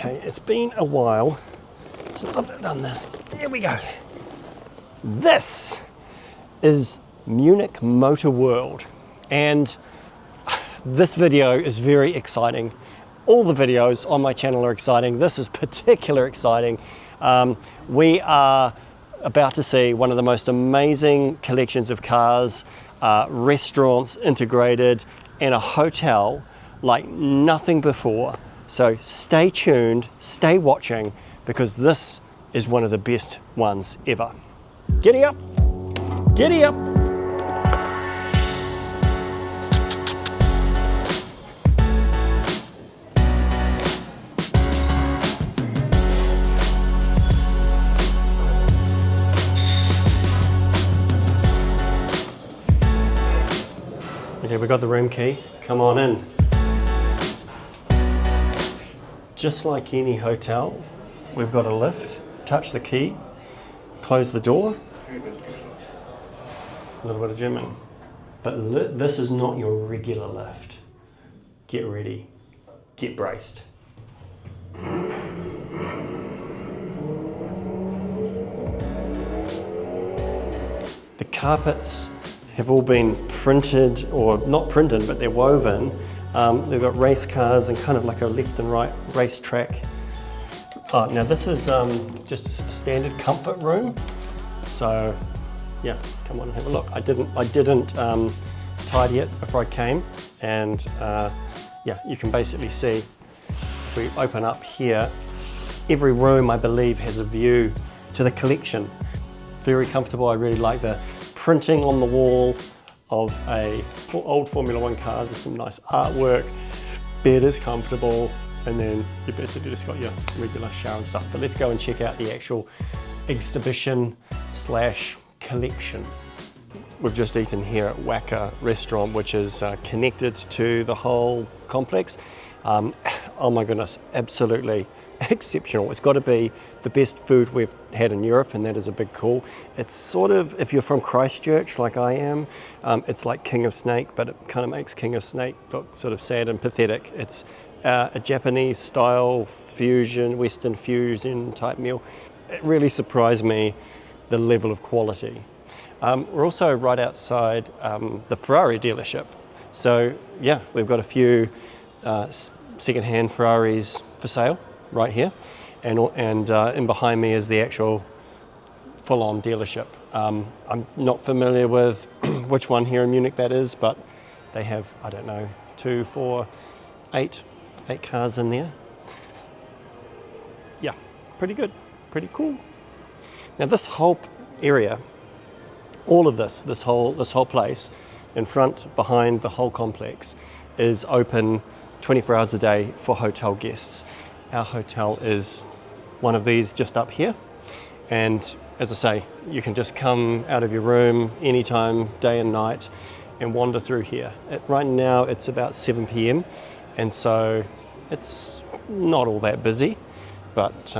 Okay, it's been a while since I've done this. Here we go. This is Munich Motorworld, and this video is very exciting. All the videos on my channel are exciting. This is particularly exciting. We are about to see one of the most amazing collections of cars, restaurants integrated, and a hotel like nothing before. So stay tuned, stay watching, because this is one of the best ones ever. Giddy up, giddy up. Okay, we got the room key. Come on in. Just like any hotel, we've got a lift. Touch the key, close the door. A little bit of gymming. But this is not your regular lift. Get ready. Get braced. The carpets have all been printed, or not printed, but they're woven. They've got race cars and kind of like a left and right race track. Now this is just a standard comfort room. So yeah, come on and have a look. I didn't tidy it before I came, and yeah, you can basically see, if we open up here, every room I believe has a view to the collection. Very comfortable. I really like the printing on the wall of a old Formula One car. There's some nice artwork. Bed is comfortable, and then you basically just got your regular shower and stuff. But let's go and check out the actual exhibition slash collection. We've just eaten here at Wacker restaurant, which is connected to the whole complex. Oh my goodness, absolutely exceptional. It's got to be the best food we've had in Europe, and that is a big call. It's sort of, if you're from Christchurch like I am, it's like King of Snake, but it kind of makes King of Snake look sort of sad and pathetic. It's a Japanese style fusion, Western fusion type meal. It really surprised me, the level of quality. We're also right outside the Ferrari dealership. So yeah, we've got a few second-hand Ferraris for sale right here, and behind me is the actual full-on dealership. I'm not familiar with which one here in Munich that is, but they have, I don't know, 2, 4, 8 cars in there. Yeah, pretty good, pretty cool. Now this whole area, all of this whole place, in front, behind the whole complex, is open 24 hours a day for hotel guests. Our hotel is one of these just up here, and as I say, you can just come out of your room anytime, day and night, and wander through here. Right now it's about 7 p.m, and so it's not all that busy, but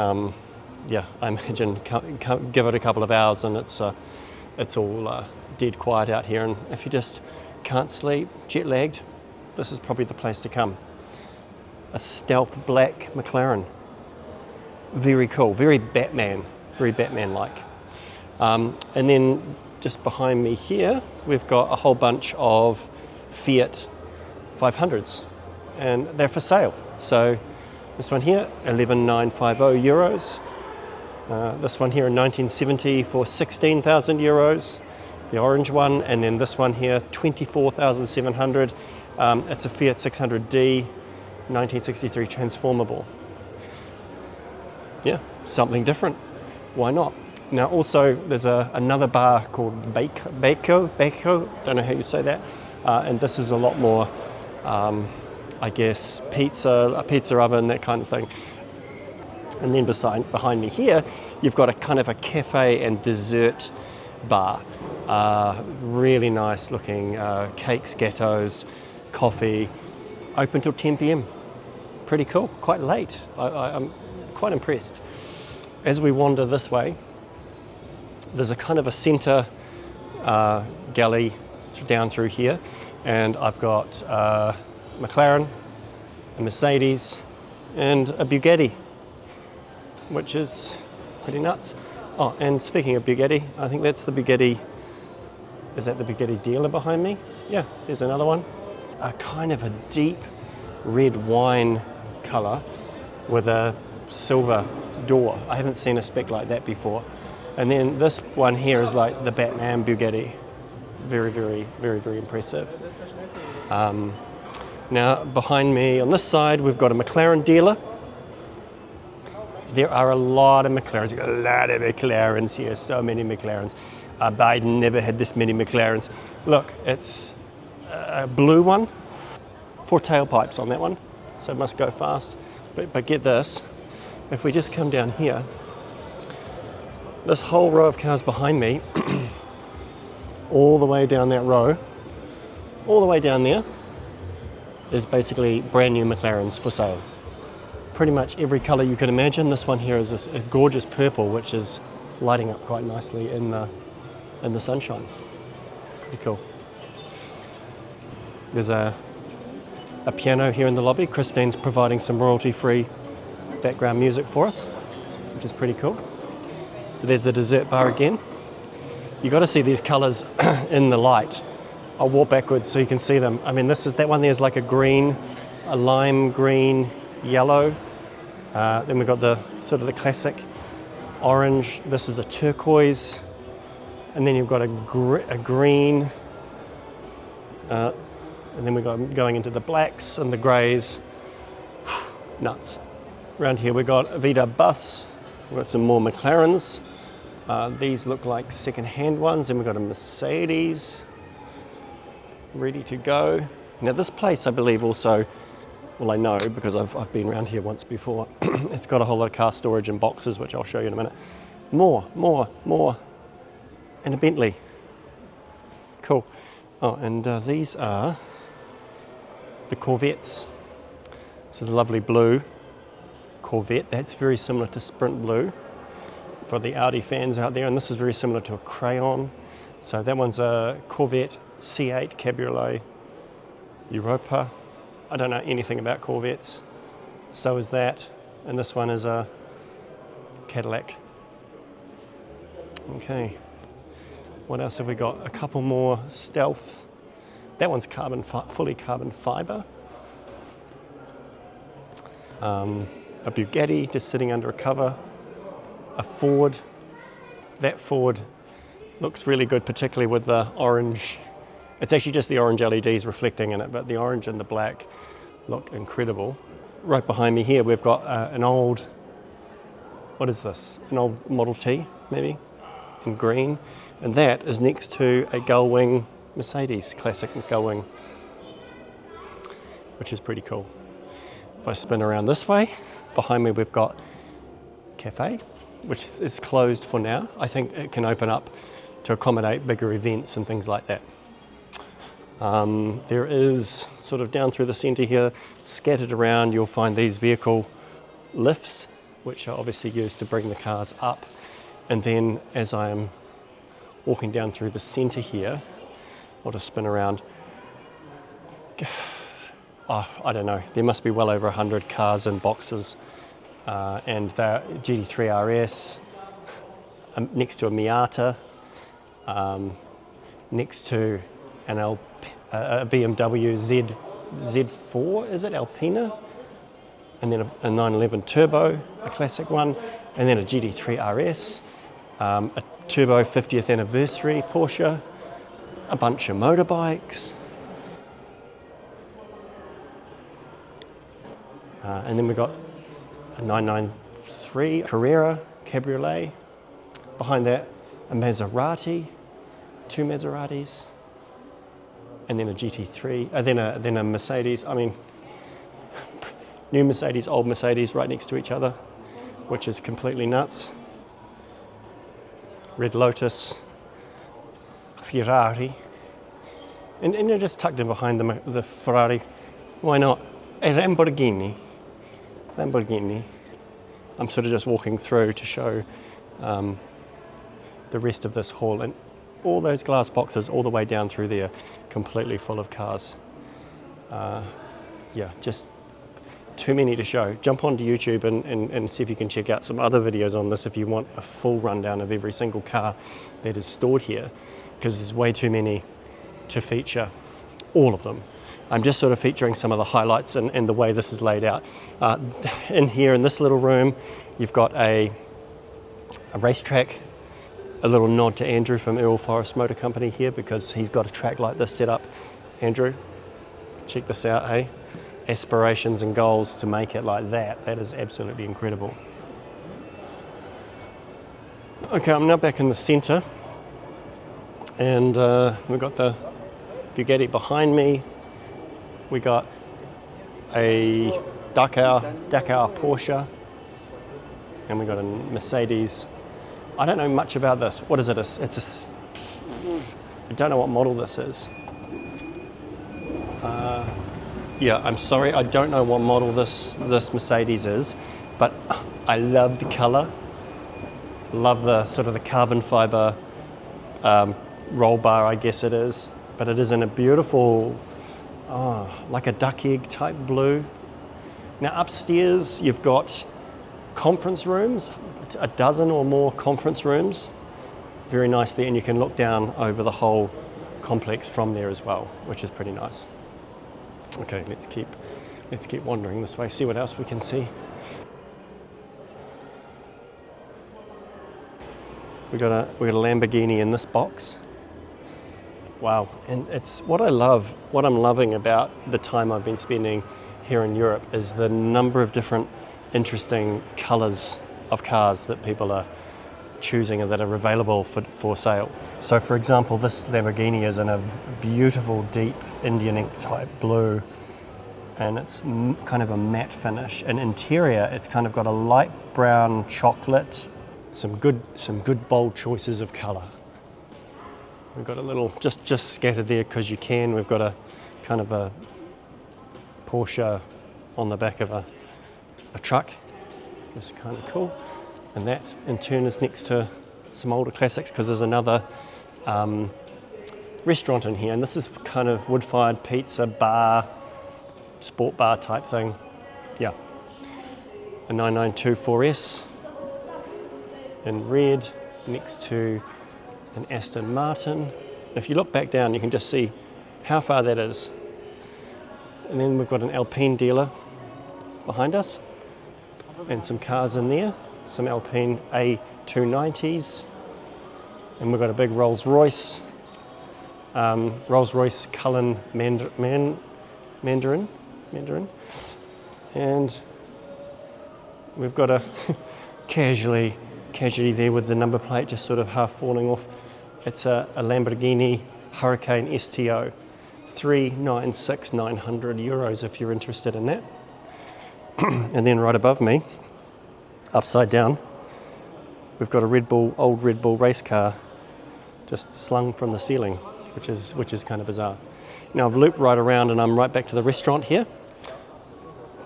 yeah, I imagine give it a couple of hours and it's all dead quiet out here, and if you just can't sleep, jet lagged, this is probably the place to come. A stealth black McLaren. Very cool, very Batman-like. And then just behind me here, we've got a whole bunch of Fiat 500s, and they're for sale. So this one here, 11,950 euros. This one here in 1970 for 16,000 euros, the orange one, and then this one here, 24,700. It's a Fiat 600D. 1963 transformable. Yeah, something different. Why not? Now also there's another bar called Beko, don't know how you say that, and this is a lot more, I guess, a pizza oven, that kind of thing. And then behind me here, you've got a kind of a cafe and dessert bar. Really nice looking cakes, gateaus, coffee, open till 10 p.m. Pretty cool, quite late. I'm quite impressed. As we wander this way, there's a kind of a center galley down through here, and I've got McLaren, a Mercedes, and a Bugatti which is pretty nuts. Oh, and speaking of Bugatti, I think that's the Bugatti. Is that the Bugatti dealer behind me? Yeah, there's another one. A kind of a deep red wine colour with a silver door. I haven't seen a spec like that before. And then this one here is like the Batman Bugatti. Very, very, very, very impressive. Now behind me on this side we've got a McLaren dealer. There are a lot of McLarens. You've got a lot of McLarens here, so many McLarens. Biden never had this many McLarens. Look, it's a blue one, 4 tailpipes on that one, so it must go fast. But get this, if we just come down here, this whole row of cars behind me, all the way down that row, all the way down there, is basically brand new McLarens for sale. Pretty much every colour you could imagine. This one here is a gorgeous purple, which is lighting up quite nicely in the sunshine. Pretty cool. There's a piano here in the lobby. Christine's providing some royalty-free background music for us, which is pretty cool. So there's the dessert bar again. You got to see these colours in the light. I'll walk backwards so you can see them. I mean, that one there's like a green, a lime green, yellow. Then we've got the sort of the classic orange. This is a turquoise, and then you've got a green. And then we've got going into the blacks and the greys. Nuts. Around here we've got a Vida bus. We've got some more McLarens. These look like second-hand ones. Then we've got a Mercedes ready to go. Now this place I believe also, well I know because I've been around here once before, it's got a whole lot of car storage and boxes, which I'll show you in a minute. More. And a Bentley. Cool. Oh, and these are the Corvettes. This is a lovely blue Corvette. That's very similar to Sprint Blue for the Audi fans out there, and this is very similar to a Crayon. So that one's a Corvette C8 Cabriolet Europa. I don't know anything about Corvettes. So is that, and this one is a Cadillac. Okay. What else have we got? A couple more Stealth. That one's fully carbon fiber. A Bugatti just sitting under a cover. A Ford. That Ford looks really good, particularly with the orange. It's actually just the orange LEDs reflecting in it, but the orange and the black look incredible. Right behind me here we've got an old, what is this? An old Model T, maybe, in green. And that is next to a gull-wing Mercedes, classic gull-wing, which is pretty cool. If I spin around this way, behind me we've got Cafe, which is closed for now. I think it can open up to accommodate bigger events and things like that. There is, sort of down through the centre here, scattered around, you'll find these vehicle lifts, which are obviously used to bring the cars up. And then as I am walking down through the centre here, I'll just spin around. Oh, I don't know, there must be well over 100 cars and boxes, and the GT3 RS, next to a Miata, next to a BMW Z4, is it, Alpina? And then a 911 Turbo, a classic one, and then a GT3 RS, a Turbo 50th anniversary Porsche, a bunch of motorbikes, and then we've got a 993 Carrera Cabriolet. Behind that, a Maserati, 2 Maseratis, and then a GT3, then a Mercedes. I mean, new Mercedes, old Mercedes right next to each other, which is completely nuts. Red Lotus, Ferrari, and they're just tucked in behind the Ferrari. Why not? A Lamborghini. I'm sort of just walking through to show the rest of this hall, and all those glass boxes all the way down through there, completely full of cars. Yeah, just too many to show. Jump onto YouTube and see if you can check out some other videos on this if you want a full rundown of every single car that is stored here, because there's way too many to feature all of them. I'm just sort of featuring some of the highlights and the way this is laid out. In here, in this little room, you've got a racetrack, a little nod to Andrew from Earl Forest Motor Company here, because he's got a track like this set up. Andrew, check this out, eh? Aspirations and goals to make it like that. That is absolutely incredible. Okay, I'm now back in the center, and we've got the Bugatti behind me. We got a Dakar Porsche, and we got a Mercedes. I don't know much about this. What is it? I don't know what model this is. Yeah, I'm sorry, I don't know what model this Mercedes is, but I love the color. Love the sort of the carbon fiber roll bar, I guess it is. But it is in a beautiful, like a duck egg type blue. Now upstairs you've got conference rooms, a dozen or more conference rooms, very nicely, and you can look down over the whole complex from there as well, which is pretty nice. Okay, let's keep wandering this way, see what else we can see. We got a Lamborghini in this box. Wow, and it's what I'm loving about the time I've been spending here in Europe is the number of different interesting colors of cars that people are choosing and that are available for sale. So for example, this Lamborghini is in a beautiful deep Indian ink type blue, and it's kind of a matte finish. And interior, it's kind of got a light brown chocolate, some good bold choices of color. We've got a little, just scattered there because you can, we've got a kind of a Porsche on the back of a truck. It's kind of cool. And that in turn is next to some older classics, because there's another restaurant in here, and this is kind of wood-fired pizza bar, sport bar type thing. Yeah. A 992 4S in red next to an Aston Martin. If you look back down, you can just see how far that is. And then we've got an Alpine dealer behind us and some cars in there, some Alpine A290s, and we've got a big Rolls-Royce, Cullen Mandarin, and we've got a casualty there with the number plate just sort of half falling off. It's a Lamborghini Huracán STO, 396,900 euros if you're interested in that. And then right above me, upside down, we've got a old Red Bull race car just slung from the ceiling, which is kind of bizarre. Now I've looped right around and I'm right back to the restaurant here.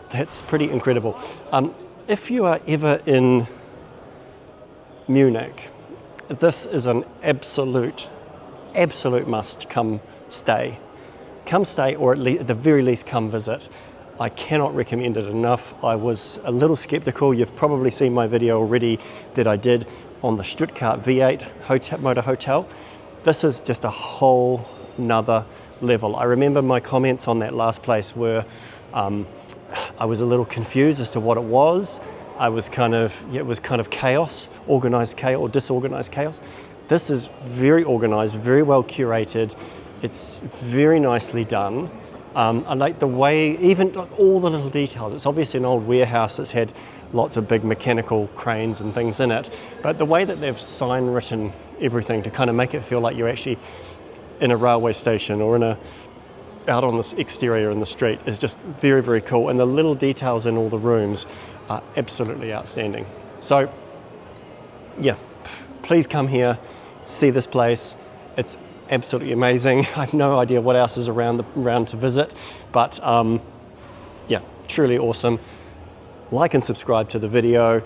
That's pretty incredible. If you are ever in Munich, this is an absolute must come stay. Come stay, or at the very least come visit. I cannot recommend it enough. I was a little skeptical. You've probably seen my video already that I did on the Stuttgart V8 motor hotel. This is just a whole nother level. I remember my comments on that last place were I was a little confused as to what it was. It was kind of chaos, organized chaos or disorganized chaos. This is very organized, very well curated. It's very nicely done. I like the way, even all the little details. It's obviously an old warehouse that's had lots of big mechanical cranes and things in it, but the way that they've sign written everything to kind of make it feel like you're actually in a railway station or out on this exterior in the street is just very, very cool. And the little details in all the rooms are absolutely outstanding. So yeah, please come here, see this place. It's absolutely amazing. I have no idea what else is around to visit, but yeah, truly awesome. Like and subscribe to the video.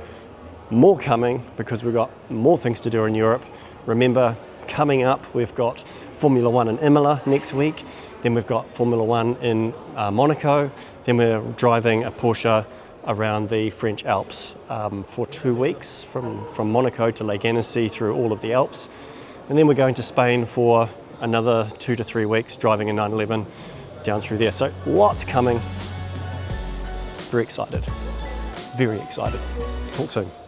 More coming, because we've got more things to do in Europe. Remember, coming up, we've got Formula One in Imola next week. Then we've got Formula One in Monaco. Then we're driving a Porsche around the French Alps for 2 weeks, from Monaco to Lake Annecy through all of the Alps. And then we're going to Spain for another 2 to 3 weeks, driving a 911 down through there. So lots coming. Very excited. Very excited. Talk soon.